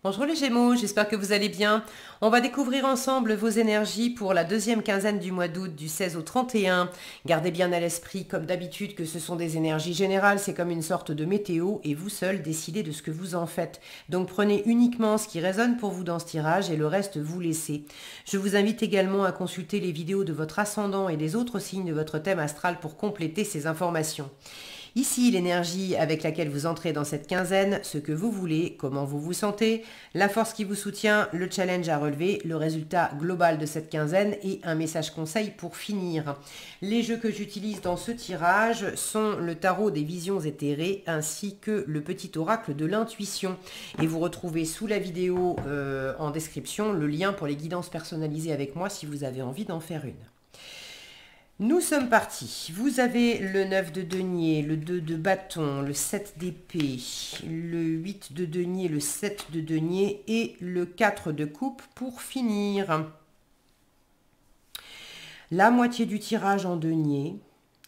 Bonjour les Gémeaux, j'espère que vous allez bien. On va découvrir ensemble vos énergies pour la deuxième quinzaine du mois d'août, du 16 au 31. Gardez bien à l'esprit, comme d'habitude, que ce sont des énergies générales, c'est comme une sorte de météo, et vous seul décidez de ce que vous en faites. Donc prenez uniquement ce qui résonne pour vous dans ce tirage, et le reste vous laissez. Je vous invite également à consulter les vidéos de votre ascendant et des autres signes de votre thème astral pour compléter ces informations. Ici, l'énergie avec laquelle vous entrez dans cette quinzaine, ce que vous voulez, comment vous vous sentez, la force qui vous soutient, le challenge à relever, le résultat global de cette quinzaine et un message conseil pour finir. Les jeux que j'utilise dans ce tirage sont le tarot des visions éthérées ainsi que le petit oracle de l'intuition. Et vous retrouvez sous la vidéo en description le lien pour les guidances personnalisées avec moi si vous avez envie d'en faire une. Nous sommes partis. Vous avez le 9 de denier, le 2 de bâton, le 7 d'épée, le 8 de denier, le 7 de denier et le 4 de coupe pour finir. La moitié du tirage en denier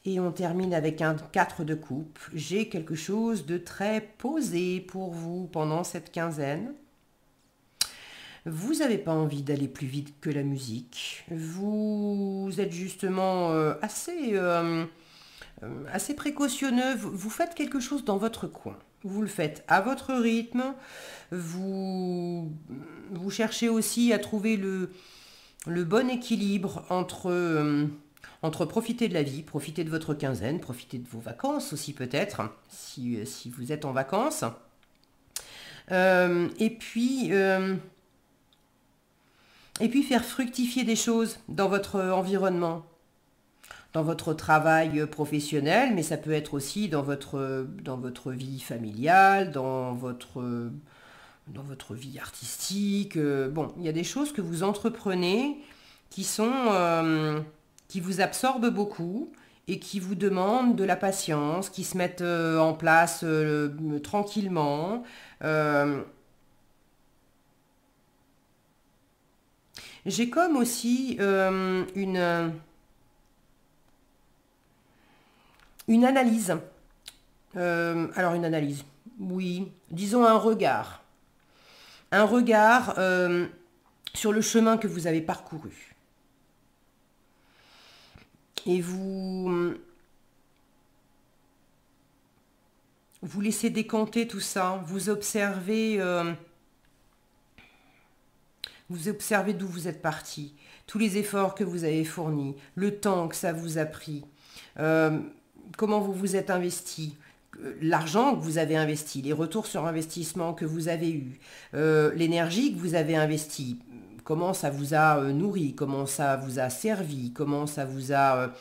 et on termine avec un 4 de coupe. J'ai quelque chose de très posé pour vous pendant cette quinzaine. Vous n'avez pas envie d'aller plus vite que la musique. Vous êtes justement assez précautionneux. Vous faites quelque chose dans votre coin. Vous le faites à votre rythme. Vous cherchez aussi à trouver le bon équilibre entre profiter de la vie, profiter de votre quinzaine, profiter de vos vacances aussi peut-être, si vous êtes en vacances. Et puis faire fructifier des choses dans votre environnement, dans votre travail professionnel, mais ça peut être aussi dans votre vie familiale, dans votre vie artistique. Bon, il y a des choses que vous entreprenez qui vous absorbent beaucoup et qui vous demandent de la patience, qui se mettent en place tranquillement. J'ai comme aussi une analyse. Alors une analyse, oui, disons un regard. Un regard sur le chemin que vous avez parcouru. Et vous laissez décanter tout ça, vous observez d'où vous êtes parti, tous les efforts que vous avez fournis, le temps que ça vous a pris, comment vous vous êtes investi, l'argent que vous avez investi, les retours sur investissement que vous avez eus, l'énergie que vous avez investie, comment ça vous a nourri, comment ça vous a servi, comment ça vous a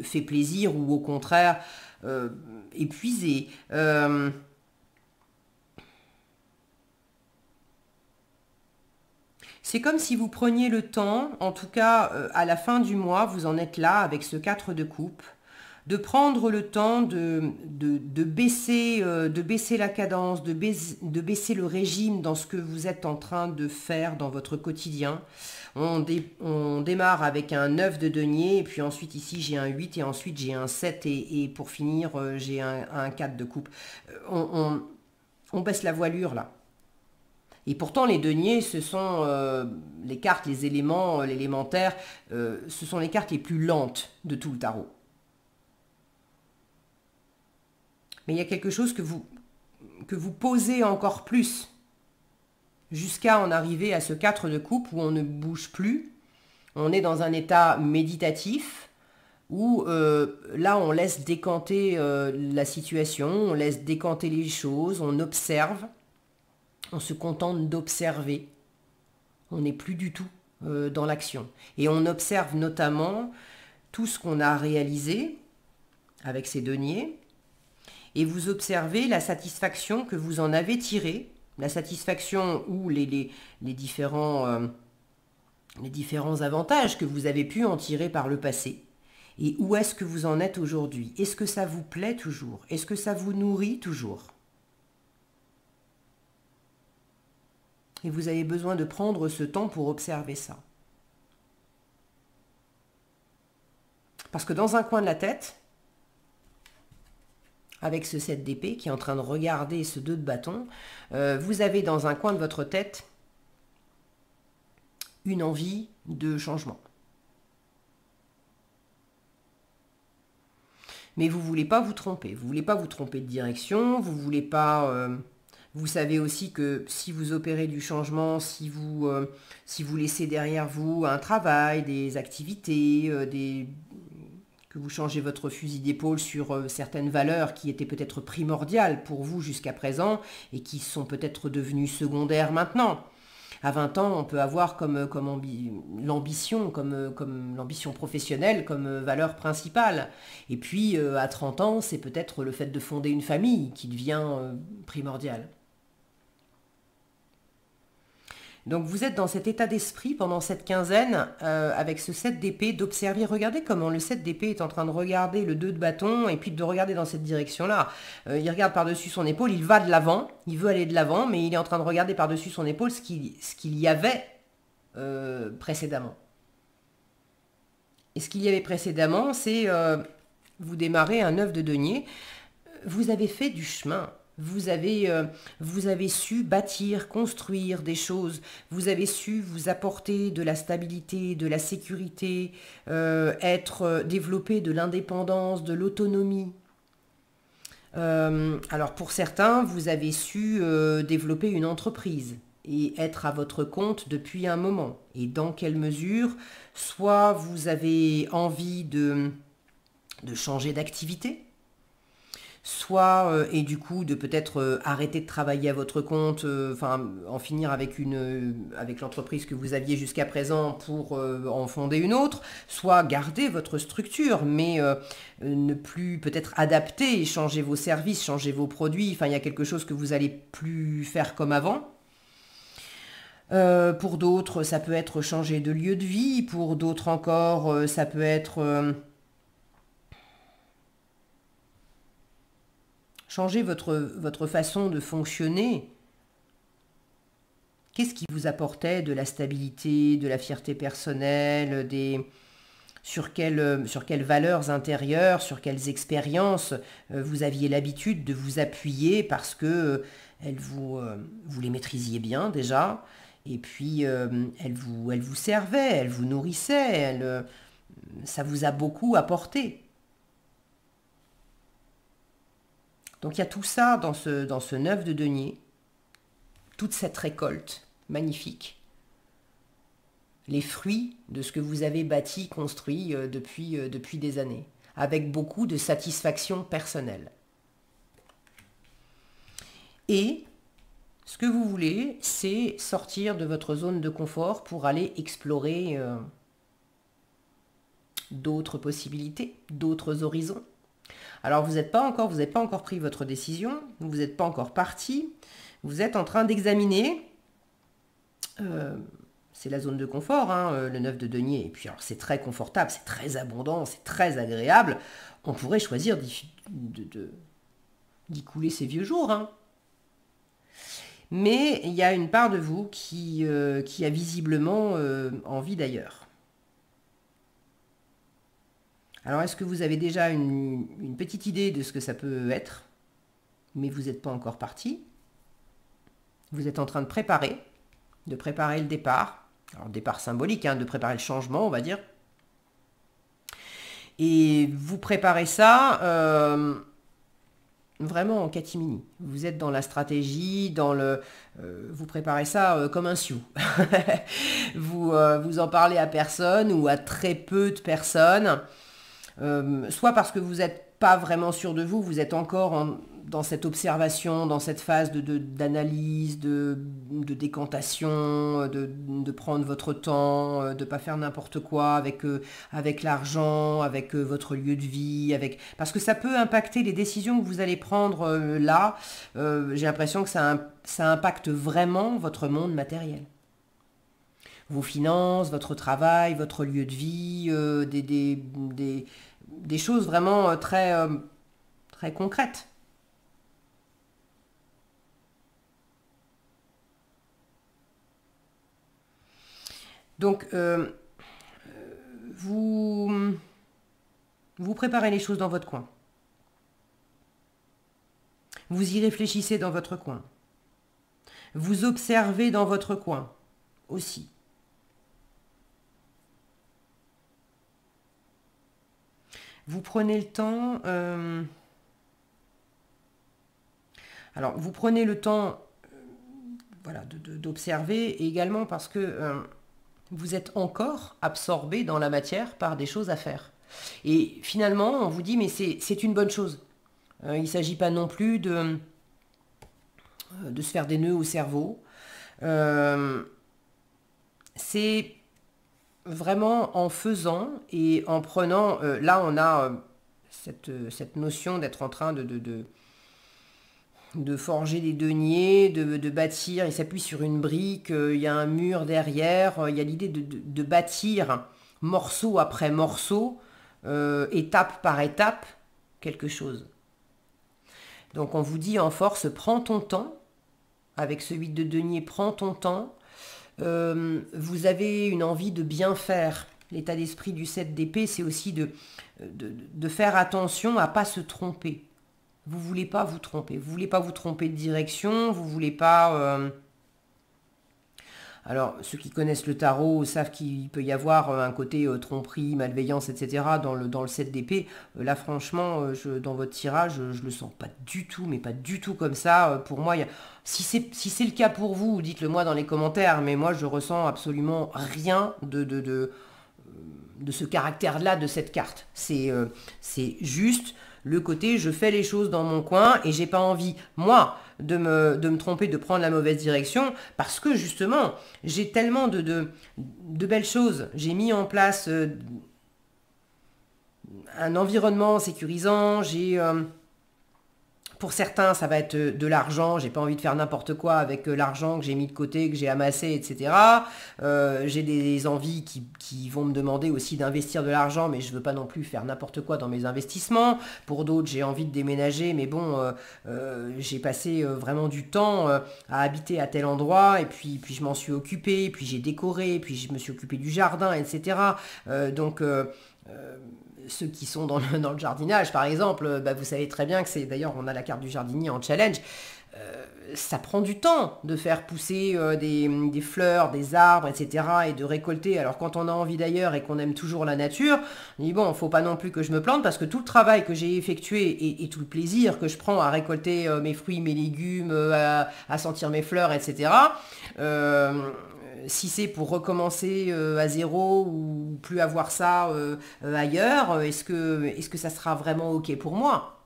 fait plaisir ou au contraire épuisé. C'est comme si vous preniez le temps, en tout cas à la fin du mois, vous en êtes là avec ce 4 de coupe, de prendre le temps de baisser la cadence, de baisser le régime dans ce que vous êtes en train de faire dans votre quotidien. On démarre avec un 9 de denier, et puis ensuite ici j'ai un 8, et ensuite j'ai un 7, et pour finir j'ai un 4 de coupe. On baisse la voilure là. Et pourtant, les deniers, ce sont les cartes, les éléments, l'élémentaire, ce sont les cartes les plus lentes de tout le tarot. Mais il y a quelque chose que vous posez encore plus, jusqu'à en arriver à ce 4 de coupe où on ne bouge plus. On est dans un état méditatif, où là, on laisse décanter la situation, on laisse décanter les choses, on observe. On se contente d'observer. On n'est plus du tout dans l'action. Et on observe notamment tout ce qu'on a réalisé avec ces deniers. Et vous observez la satisfaction que vous en avez tirée. La satisfaction ou les différents avantages que vous avez pu en tirer par le passé. Et où est-ce que vous en êtes aujourd'hui? Est-ce que ça vous plaît toujours? Est-ce que ça vous nourrit toujours? Et vous avez besoin de prendre ce temps pour observer ça. Parce que dans un coin de la tête, avec ce 7 d'épée qui est en train de regarder ce 2 de bâton, vous avez dans un coin de votre tête une envie de changement. Mais vous ne voulez pas vous tromper. Vous ne voulez pas vous tromper de direction. Vous voulez pas... vous savez aussi que si vous opérez du changement, si vous laissez derrière vous un travail, des activités, que vous changez votre fusil d'épaule sur certaines valeurs qui étaient peut-être primordiales pour vous jusqu'à présent et qui sont peut-être devenues secondaires maintenant. À 20 ans, on peut avoir comme l'ambition, comme l'ambition professionnelle, comme valeur principale. Et puis, à 30 ans, c'est peut-être le fait de fonder une famille qui devient primordial. Donc vous êtes dans cet état d'esprit pendant cette quinzaine, avec ce 7 d'épée, d'observer, regardez comment le 7 d'épée est en train de regarder le 2 de bâton, et puis de regarder dans cette direction-là. Il regarde par-dessus son épaule, il va de l'avant, il veut aller de l'avant, mais il est en train de regarder par-dessus son épaule ce qu'il y avait précédemment. Et ce qu'il y avait précédemment, c'est, vous démarrez un 9 de denier, vous avez fait du chemin. Vous avez su bâtir, construire des choses, vous avez su vous apporter de la stabilité, de la sécurité, développer de l'indépendance, de l'autonomie. Alors pour certains, vous avez su développer une entreprise et être à votre compte depuis un moment. Et dans quelle mesure, soit vous avez envie de changer d'activité, soit, et du coup, de peut-être arrêter de travailler à votre compte, en finir avec l'entreprise que vous aviez jusqu'à présent pour en fonder une autre, soit garder votre structure, mais ne plus peut-être adapter, changer vos services, changer vos produits, enfin, il y a quelque chose que vous allez plus faire comme avant. Pour d'autres, ça peut être changer de lieu de vie, pour d'autres encore, ça peut être... changer votre façon de fonctionner. Qu'est-ce qui vous apportait de la stabilité, de la fierté personnelle, sur quelles valeurs intérieures, sur quelles expériences vous aviez l'habitude de vous appuyer parce que vous les maîtrisiez bien déjà, et puis elles vous servaient, elles vous nourrissaient, ça vous a beaucoup apporté. Donc il y a tout ça dans ce 9 de denier, toute cette récolte magnifique, les fruits de ce que vous avez bâti, construit depuis des années, avec beaucoup de satisfaction personnelle. Et ce que vous voulez, c'est sortir de votre zone de confort pour aller explorer d'autres possibilités, d'autres horizons. Alors vous n'avez pas encore pris votre décision, vous n'êtes pas encore parti, vous êtes en train d'examiner, c'est la zone de confort, le 9 de denier, et puis alors c'est très confortable, c'est très abondant, c'est très agréable, on pourrait choisir d'y couler ses vieux jours. Mais il y a une part de vous qui a visiblement envie d'ailleurs. Alors, est-ce que vous avez déjà une petite idée de ce que ça peut être, mais vous n'êtes pas encore parti? Vous êtes en train de préparer le départ. Alors, le départ symbolique, de préparer le changement, on va dire. Et vous préparez ça vraiment en catimini. Vous êtes dans la stratégie, vous préparez ça comme un sioux. vous en parlez à personne ou à très peu de personnes. Soit parce que vous n'êtes pas vraiment sûr de vous, vous êtes encore dans cette observation, dans cette phase d'analyse, de décantation, de prendre votre temps, de ne pas faire n'importe quoi avec l'argent, avec votre lieu de vie, parce que ça peut impacter les décisions que vous allez prendre là. J'ai l'impression que ça impacte vraiment votre monde matériel. Vos finances, votre travail, votre lieu de vie, des choses vraiment très, très concrètes. Donc, vous préparez les choses dans votre coin. Vous y réfléchissez dans votre coin. Vous observez dans votre coin aussi. Vous prenez le temps... alors, vous prenez le temps voilà, d'observer et également parce que vous êtes encore absorbé dans la matière par des choses à faire. Et finalement, on vous dit, mais c'est une bonne chose. Il ne s'agit pas non plus de se faire des nœuds au cerveau. C'est vraiment en faisant et en prenant... là, on a cette notion d'être en train de forger des deniers, de bâtir. Il s'appuie sur une brique, il y a un mur derrière. Il y a l'idée de bâtir morceau après morceau, étape par étape, quelque chose. Donc on vous dit en force, prends ton temps. Avec ce 8 de denier, prends ton temps. Vous avez une envie de bien faire. L'état d'esprit du 7 d'épée, c'est aussi de faire attention à ne pas se tromper. Vous ne voulez pas vous tromper. Vous ne voulez pas vous tromper de direction. Vous ne voulez pas... Alors, ceux qui connaissent le tarot savent qu'il peut y avoir un côté tromperie, malveillance, etc. dans le 7 d'épée. Là, franchement, dans votre tirage, je le sens pas du tout, mais pas du tout comme ça. Pour moi, si c'est le cas pour vous, dites-le moi dans les commentaires, mais moi, je ressens absolument rien de ce caractère-là de cette carte. C'est juste le côté je fais les choses dans mon coin et j'ai pas envie, moi, de me tromper, de prendre la mauvaise direction, parce que justement, j'ai tellement de belles choses. J'ai mis en place un environnement sécurisant, j'ai... pour certains, ça va être de l'argent. J'ai pas envie de faire n'importe quoi avec l'argent que j'ai mis de côté, que j'ai amassé, etc. J'ai des envies qui vont me demander aussi d'investir de l'argent, mais je veux pas non plus faire n'importe quoi dans mes investissements. Pour d'autres, j'ai envie de déménager, mais bon, j'ai passé vraiment du temps à habiter à tel endroit, et puis je m'en suis occupé, puis j'ai décoré, puis je me suis occupé du jardin, etc. Donc... ceux qui sont dans le jardinage, par exemple, bah, vous savez très bien que c'est... D'ailleurs, on a la carte du jardinier en challenge. Ça prend du temps de faire pousser des fleurs, des arbres, etc. et de récolter. Alors, quand on a envie d'ailleurs et qu'on aime toujours la nature, on dit, bon, faut pas non plus que je me plante parce que tout le travail que j'ai effectué et tout le plaisir que je prends à récolter mes fruits, mes légumes, à sentir mes fleurs, etc., si c'est pour recommencer à zéro ou plus avoir ça ailleurs, est-ce que ça sera vraiment OK pour moi?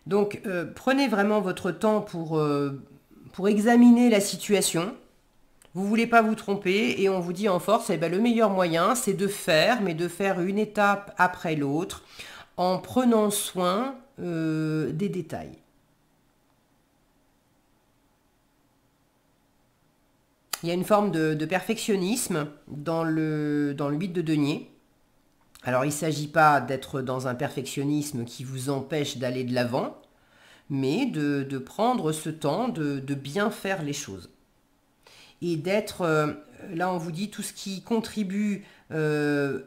Donc, prenez vraiment votre temps pour examiner la situation. Vous ne voulez pas vous tromper et on vous dit en force, eh ben, le meilleur moyen, c'est de faire, mais de faire une étape après l'autre en prenant soin des détails. Il y a une forme de perfectionnisme dans le 8 de denier. Alors, il ne s'agit pas d'être dans un perfectionnisme qui vous empêche d'aller de l'avant, mais de prendre ce temps de bien faire les choses. Et d'être, là on vous dit, tout ce qui contribue à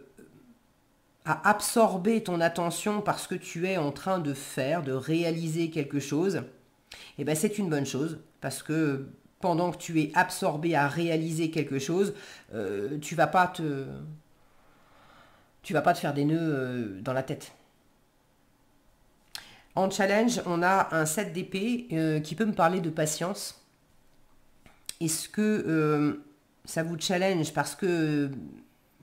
absorber ton attention parce que tu es en train de faire, de réaliser quelque chose, et ben c'est une bonne chose, parce que pendant que tu es absorbé à réaliser quelque chose, tu vas pas te faire des nœuds dans la tête. En challenge, on a un 7 d'épée qui peut me parler de patience. Est-ce que ça vous challenge parce que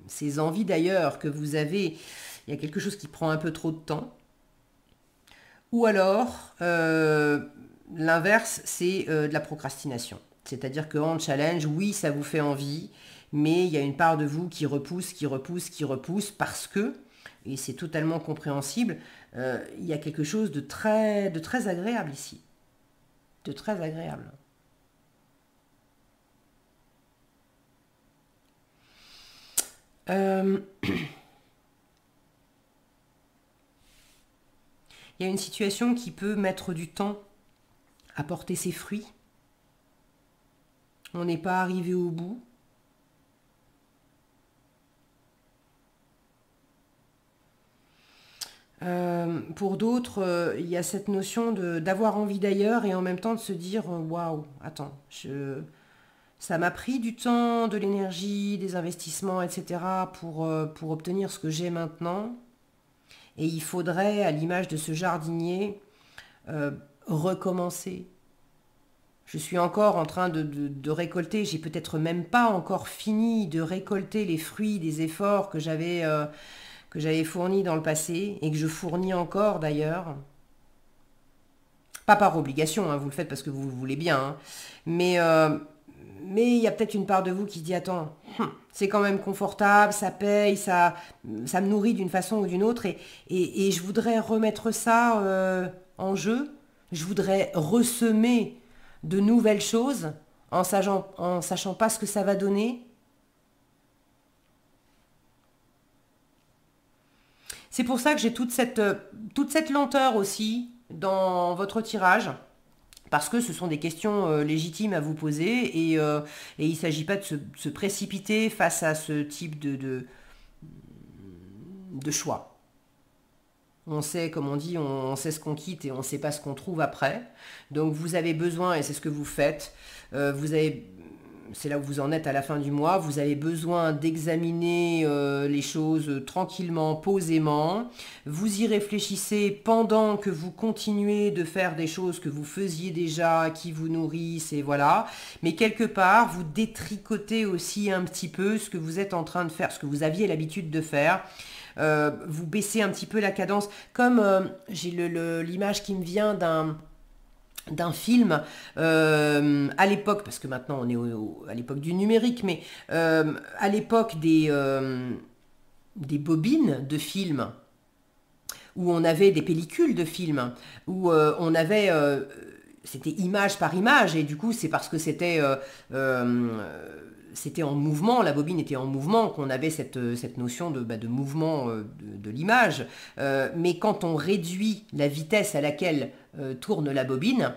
ces envies d'ailleurs que vous avez, il y a quelque chose qui prend un peu trop de temps? Ou alors, l'inverse, c'est de la procrastination. C'est-à-dire qu'en challenge, oui, ça vous fait envie, mais il y a une part de vous qui repousse parce que, et c'est totalement compréhensible, il y a quelque chose de très agréable ici. De très agréable. Il y a une situation qui peut mettre du temps à porter ses fruits. On n'est pas arrivé au bout. Pour d'autres, il y a cette notion d'avoir envie d'ailleurs et en même temps de se dire waouh, attends, ça m'a pris du temps, de l'énergie, des investissements, etc. pour obtenir ce que j'ai maintenant. Et il faudrait, à l'image de ce jardinier, recommencer. Je suis encore en train de récolter, j'ai peut-être même pas encore fini de récolter les fruits des efforts que j'avais fournis dans le passé et que je fournis encore d'ailleurs. Pas par obligation, hein, vous le faites parce que vous le voulez bien, hein. Mais il y a peut-être une part de vous qui se dit, attends, c'est quand même confortable, ça paye, ça me nourrit d'une façon ou d'une autre, et je voudrais remettre ça en jeu, je voudrais ressemer de nouvelles choses en sachant pas ce que ça va donner. C'est pour ça que j'ai toute cette lenteur aussi dans votre tirage. Parce que ce sont des questions légitimes à vous poser et il ne s'agit pas de se précipiter face à ce type de choix. On sait, comme on dit, on sait ce qu'on quitte et on ne sait pas ce qu'on trouve après. Donc vous avez besoin, et c'est ce que vous faites, c'est là où vous en êtes à la fin du mois, vous avez besoin d'examiner les choses tranquillement, posément. Vous y réfléchissez pendant que vous continuez de faire des choses que vous faisiez déjà, qui vous nourrissent, et voilà. Mais quelque part, vous détricotez aussi un petit peu ce que vous êtes en train de faire, ce que vous aviez l'habitude de faire. Vous baissez un petit peu la cadence, comme j'ai l'image qui me vient d'un film à l'époque, parce que maintenant on est à l'époque du numérique, mais à l'époque des bobines de films, où on avait des pellicules de films, où on avait... c'était image par image, et du coup c'est parce que c'était en mouvement, la bobine était en mouvement, qu'on avait cette notion de mouvement de l'image. Mais quand on réduit la vitesse à laquelle tourne la bobine,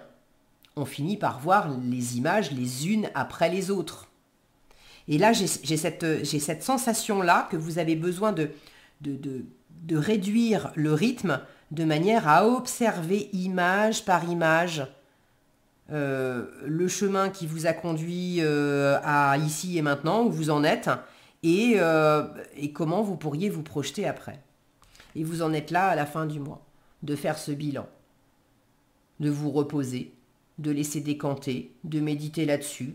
on finit par voir les images les unes après les autres. Et là, j'ai cette sensation-là que vous avez besoin de réduire le rythme de manière à observer image par image le chemin qui vous a conduit à ici et maintenant, où vous en êtes, et comment vous pourriez vous projeter après. Et vous en êtes là à la fin du mois, de faire ce bilan, de vous reposer, de laisser décanter, de méditer là-dessus,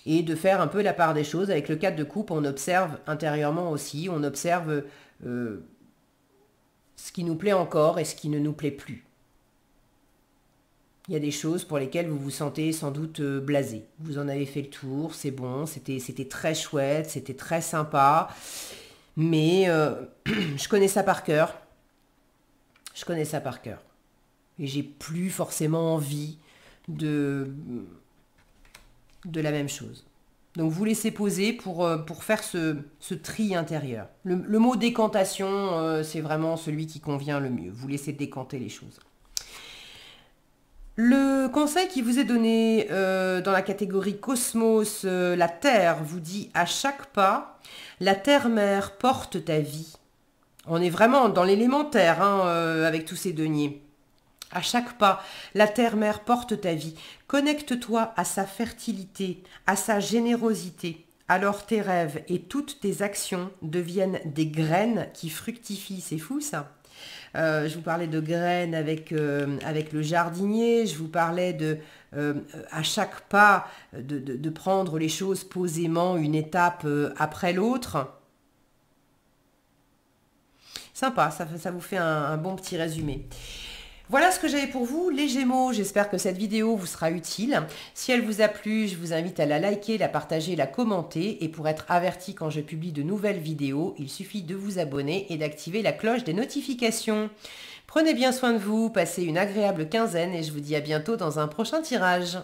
et de faire un peu la part des choses. Avec le 4 de coupe, on observe intérieurement aussi, on observe ce qui nous plaît encore et ce qui ne nous plaît plus. Il y a des choses pour lesquelles vous vous sentez sans doute blasé. Vous en avez fait le tour, c'est bon, c'était très chouette, c'était très sympa. Mais je connais ça par cœur. Je connais ça par cœur. Et j'ai plus forcément envie de la même chose. Donc vous laissez poser pour faire ce tri intérieur. Le mot décantation, c'est vraiment celui qui convient le mieux. Vous laissez décanter les choses. Le conseil qui vous est donné dans la catégorie Cosmos, la Terre, vous dit à chaque pas, la Terre-Mère porte ta vie. On est vraiment dans l'élémentaire avec tous ces deniers. À chaque pas, la Terre-Mère porte ta vie. Connecte-toi à sa fertilité, à sa générosité. Alors tes rêves et toutes tes actions deviennent des graines qui fructifient. C'est fou ça. Je vous parlais de graines avec le jardinier, je vous parlais à chaque pas de prendre les choses posément, une étape après l'autre. Sympa, ça vous fait un bon petit résumé. Voilà ce que j'avais pour vous, les Gémeaux. J'espère que cette vidéo vous sera utile. Si elle vous a plu, je vous invite à la liker, la partager, la commenter. Et pour être averti quand je publie de nouvelles vidéos, il suffit de vous abonner et d'activer la cloche des notifications. Prenez bien soin de vous, passez une agréable quinzaine et je vous dis à bientôt dans un prochain tirage.